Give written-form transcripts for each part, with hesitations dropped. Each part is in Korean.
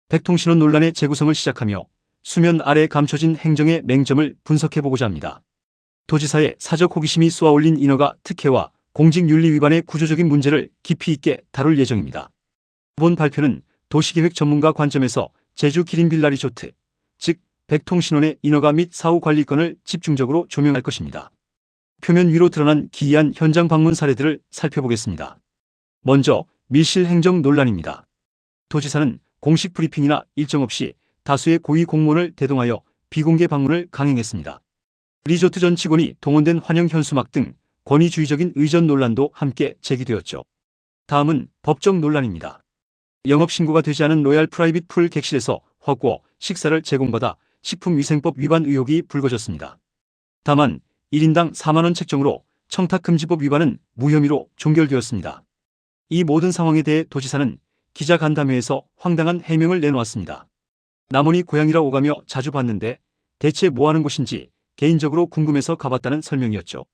백통신원 논란의 재구성을 시작하며 수면 아래 감춰진 행정의 맹점을 분석해보고자 합니다. 도지사의 사적 호기심이 쏘아올린 인허가 특혜와 공직윤리 위반의 구조적인 문제를 깊이 있게 다룰 예정입니다. 이번 발표는 도시계획 전문가 관점에서 제주 기린빌라 리조트, 즉 백통신원의 인허가 및 사후 관리권을 집중적으로 조명할 것입니다. 표면 위로 드러난 기이한 현장 방문 사례들을 살펴보겠습니다. 먼저 밀실 행정 논란입니다. 도지사는 공식 브리핑이나 일정 없이 다수의 고위 공무원을 대동하여 비공개 방문을 강행했습니다. 리조트 전 직원이 동원된 환영 현수막 등 권위주의적인 의전 논란도 함께 제기되었죠. 다음은 법적 논란입니다. 영업신고가 되지 않은 로얄 프라이빗 풀 객실에서 허구어 식사를 제공받아 식품위생법 위반 의혹이 불거졌습니다. 다만 1인당 4만원 책정으로 청탁금지법 위반은 무혐의로 종결되었습니다. 이 모든 상황에 대해 도지사는 기자간담회에서 황당한 해명을 내놓았습니다. 남원이 고향이라 오가며 자주 봤는데 대체 뭐하는 곳인지 개인적으로 궁금해서 가봤다는 설명이었죠.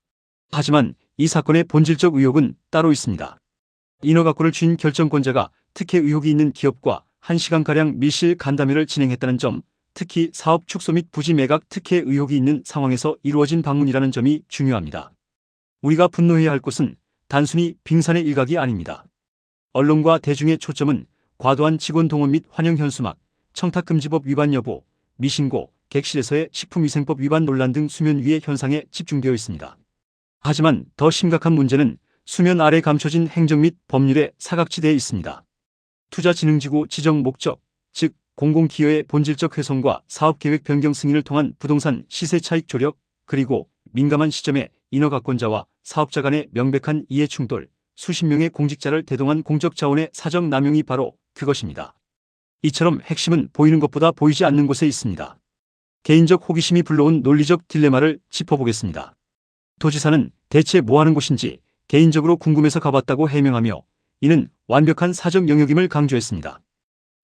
하지만 이 사건의 본질적 의혹은 따로 있습니다. 인허가권을 쥔 결정권자가 특혜 의혹이 있는 기업과 1시간가량 밀실 간담회를 진행했다는 점, 특히 사업 축소 및 부지 매각 특혜 의혹이 있는 상황에서 이루어진 방문이라는 점이 중요합니다. 우리가 분노해야 할 것은 단순히 빙산의 일각이 아닙니다. 언론과 대중의 초점은 과도한 직원 동원 및 환영 현수막, 청탁금지법 위반 여부, 미신고, 객실에서의 식품위생법 위반 논란 등 수면 위의 현상에 집중되어 있습니다. 하지만 더 심각한 문제는 수면 아래 감춰진 행정 및 법률의 사각지대에 있습니다. 투자진흥지구 지정 목적, 즉 공공기여의 본질적 훼손과 사업계획 변경 승인을 통한 부동산 시세 차익 조력, 그리고 민감한 시점에 인허가권자와 사업자 간의 명백한 이해 충돌, 수십 명의 공직자를 대동한 공적 자원의 사적 남용이 바로 그것입니다. 이처럼 핵심은 보이는 것보다 보이지 않는 곳에 있습니다. 개인적 호기심이 불러온 논리적 딜레마를 짚어보겠습니다. 도지사는 대체 뭐하는 곳인지 개인적으로 궁금해서 가봤다고 해명하며 이는 완벽한 사적 영역임을 강조했습니다.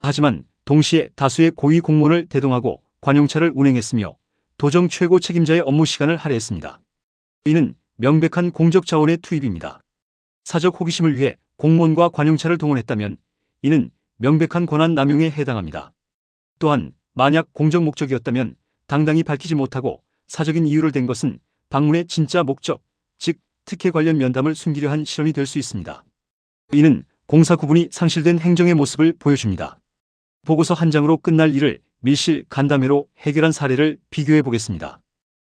하지만 동시에 다수의 고위 공무원을 대동하고 관용차를 운행했으며 도정 최고 책임자의 업무 시간을 할애했습니다. 이는 명백한 공적 자원의 투입입니다. 사적 호기심을 위해 공무원과 관용차를 동원했다면 이는 명백한 권한 남용에 해당합니다. 또한 만약 공적 목적이었다면 당당히 밝히지 못하고 사적인 이유를 댄 것은 방문의 진짜 목적, 즉 특혜 관련 면담을 숨기려 한 실언이 될 수 있습니다. 이는 공사 구분이 상실된 행정의 모습을 보여줍니다. 보고서 한 장으로 끝날 일을 밀실 간담회로 해결한 사례를 비교해 보겠습니다.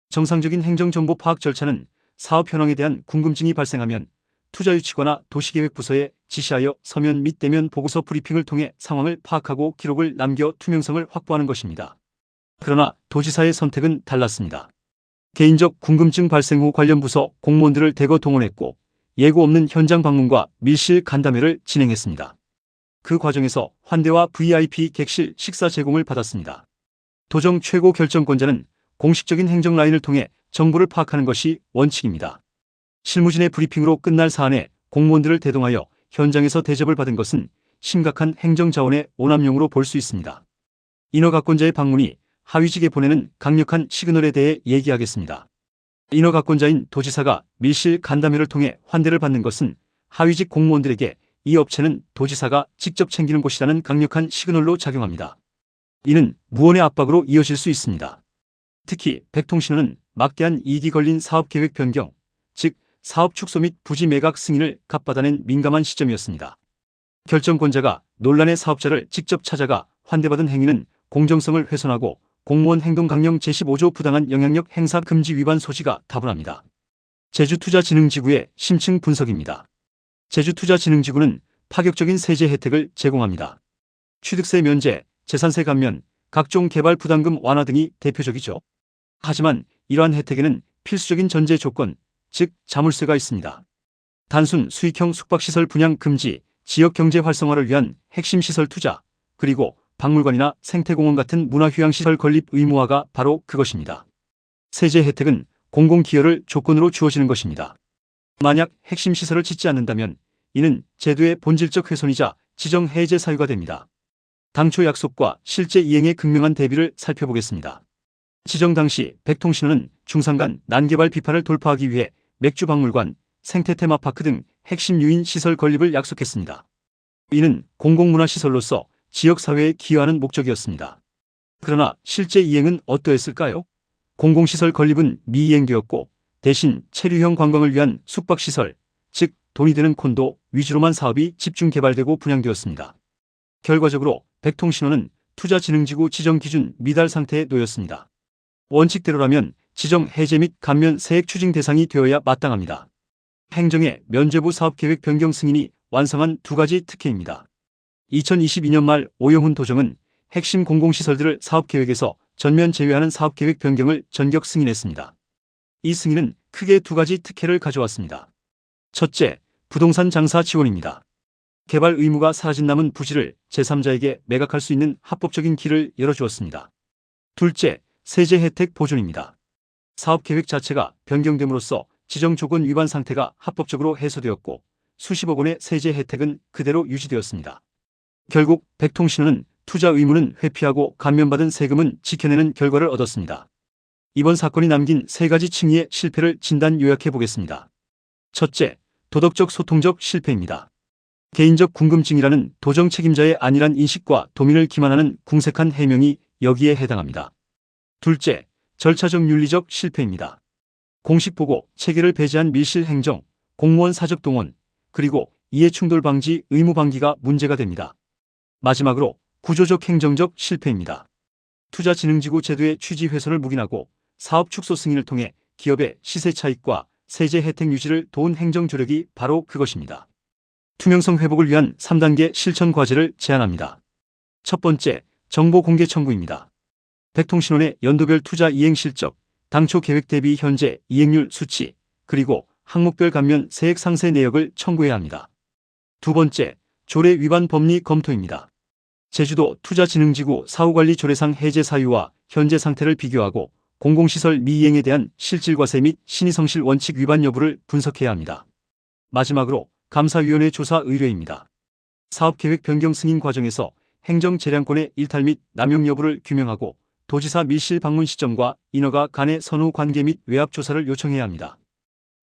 정상적인 행정정보 파악 절차는 사업 현황에 대한 궁금증이 발생하면 투자유치거나 도시계획부서에 지시하여 서면 및 대면 보고서 브리핑을 통해 상황을 파악하고 기록을 남겨 투명성을 확보하는 것입니다. 그러나 도지사의 선택은 달랐습니다. 개인적 궁금증 발생 후 관련 부서 공무원들을 대거 동원했고 예고 없는 현장 방문과 밀실 간담회를 진행했습니다. 그 과정에서 환대와 VIP 객실 식사 제공을 받았습니다. 도정 최고 결정권자는 공식적인 행정 라인을 통해 정보를 파악하는 것이 원칙입니다. 실무진의 브리핑으로 끝날 사안에 공무원들을 대동하여 현장에서 대접을 받은 것은 심각한 행정자원의 오남용으로 볼 수 있습니다. 인허가권자의 방문이 하위직에 보내는 강력한 시그널에 대해 얘기하겠습니다. 인허가권자인 도지사가 밀실 간담회를 통해 환대를 받는 것은 하위직 공무원들에게 이 업체는 도지사가 직접 챙기는 곳이라는 강력한 시그널로 작용합니다. 이는 무언의 압박으로 이어질 수 있습니다. 특히 백통신원은 막대한 이익이 걸린 사업계획 변경, 즉 사업 축소 및 부지 매각 승인을 갑받아낸 민감한 시점이었습니다. 결정권자가 논란의 사업자를 직접 찾아가 환대받은 행위는 공정성을 훼손하고 공무원 행동 강령 제15조 부당한 영향력 행사 금지 위반 소지가 다분합니다. 제주투자진흥지구의 심층 분석입니다. 제주투자진흥지구는 파격적인 세제 혜택을 제공합니다. 취득세 면제, 재산세 감면, 각종 개발 부담금 완화 등이 대표적이죠. 하지만 이러한 혜택에는 필수적인 전제 조건, 즉 자물쇠가 있습니다. 단순 수익형 숙박시설 분양 금지, 지역경제 활성화를 위한 핵심 시설 투자, 그리고 박물관이나 생태공원 같은 문화휴양시설 건립 의무화가 바로 그것입니다. 세제 혜택은 공공기여를 조건으로 주어지는 것입니다. 만약 핵심 시설을 짓지 않는다면 이는 제도의 본질적 훼손이자 지정 해제 사유가 됩니다. 당초 약속과 실제 이행의 극명한 대비를 살펴보겠습니다. 지정 당시 백통신원은 중산간 난개발 비판을 돌파하기 위해 맥주박물관, 생태테마파크 등 핵심 유인 시설 건립을 약속했습니다. 이는 공공문화시설로서 지역사회에 기여하는 목적이었습니다. 그러나 실제 이행은 어떠했을까요? 공공시설 건립은 미이행되었고 대신 체류형 관광을 위한 숙박시설, 즉 돈이 되는 콘도 위주로만 사업이 집중 개발되고 분양되었습니다. 결과적으로 백통신호는 투자진흥지구 지정 기준 미달 상태에 놓였습니다. 원칙대로라면 지정 해제 및 감면 세액 추징 대상이 되어야 마땅합니다. 행정의 면죄부 사업계획 변경 승인이 완성한 두 가지 특혜입니다. 2022년 말 오영훈 도정은 핵심 공공시설들을 사업계획에서 전면 제외하는 사업계획 변경을 전격 승인했습니다. 이 승인은 크게 두 가지 특혜를 가져왔습니다. 첫째, 부동산 장사 지원입니다. 개발 의무가 사라진 남은 부지를 제3자에게 매각할 수 있는 합법적인 길을 열어주었습니다. 둘째, 세제 혜택 보존입니다. 사업계획 자체가 변경됨으로써 지정 조건 위반 상태가 합법적으로 해소되었고 수십억 원의 세제 혜택은 그대로 유지되었습니다. 결국 백통신호는 투자 의무는 회피하고 감면받은 세금은 지켜내는 결과를 얻었습니다. 이번 사건이 남긴 세 가지 층위의 실패를 진단 요약해 보겠습니다. 첫째, 도덕적 소통적 실패입니다. 개인적 궁금증이라는 도정 책임자의 안일한 인식과 도민을 기만하는 궁색한 해명이 여기에 해당합니다. 둘째, 절차적 윤리적 실패입니다. 공식보고 체계를 배제한 밀실 행정, 공무원 사적 동원, 그리고 이해충돌 방지 의무 방기가 문제가 됩니다. 마지막으로 구조적 행정적 실패입니다. 투자진흥지구 제도의 취지 훼손을 묵인하고 사업 축소 승인을 통해 기업의 시세 차익과 세제 혜택 유지를 도운 행정 조력이 바로 그것입니다. 투명성 회복을 위한 3단계 실천 과제를 제안합니다. 첫 번째, 정보 공개 청구입니다. 백통신호의 연도별 투자 이행 실적, 당초 계획 대비 현재 이행률 수치, 그리고 항목별 감면 세액 상세 내역을 청구해야 합니다. 두 번째, 조례 위반 법리 검토입니다. 제주도 투자진흥지구 사후관리 조례상 해제 사유와 현재 상태를 비교하고 공공시설 미이행에 대한 실질과세 및 신의성실 원칙 위반 여부를 분석해야 합니다. 마지막으로 감사위원회 조사 의뢰입니다. 사업계획 변경 승인 과정에서 행정재량권의 일탈 및 남용 여부를 규명하고 도지사 밀실 방문 시점과 인허가 간의 선후 관계 및 외압 조사를 요청해야 합니다.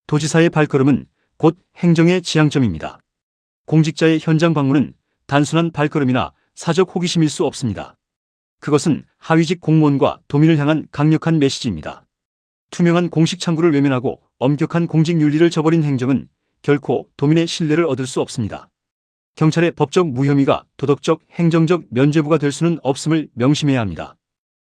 도지사의 발걸음은 곧 행정의 지향점입니다. 공직자의 현장 방문은 단순한 발걸음이나 사적 호기심일 수 없습니다. 그것은 하위직 공무원과 도민을 향한 강력한 메시지입니다. 투명한 공식 창구를 외면하고 엄격한 공직 윤리를 저버린 행정은 결코 도민의 신뢰를 얻을 수 없습니다. 경찰의 법적 무혐의가 도덕적, 행정적 면죄부가 될 수는 없음을 명심해야 합니다.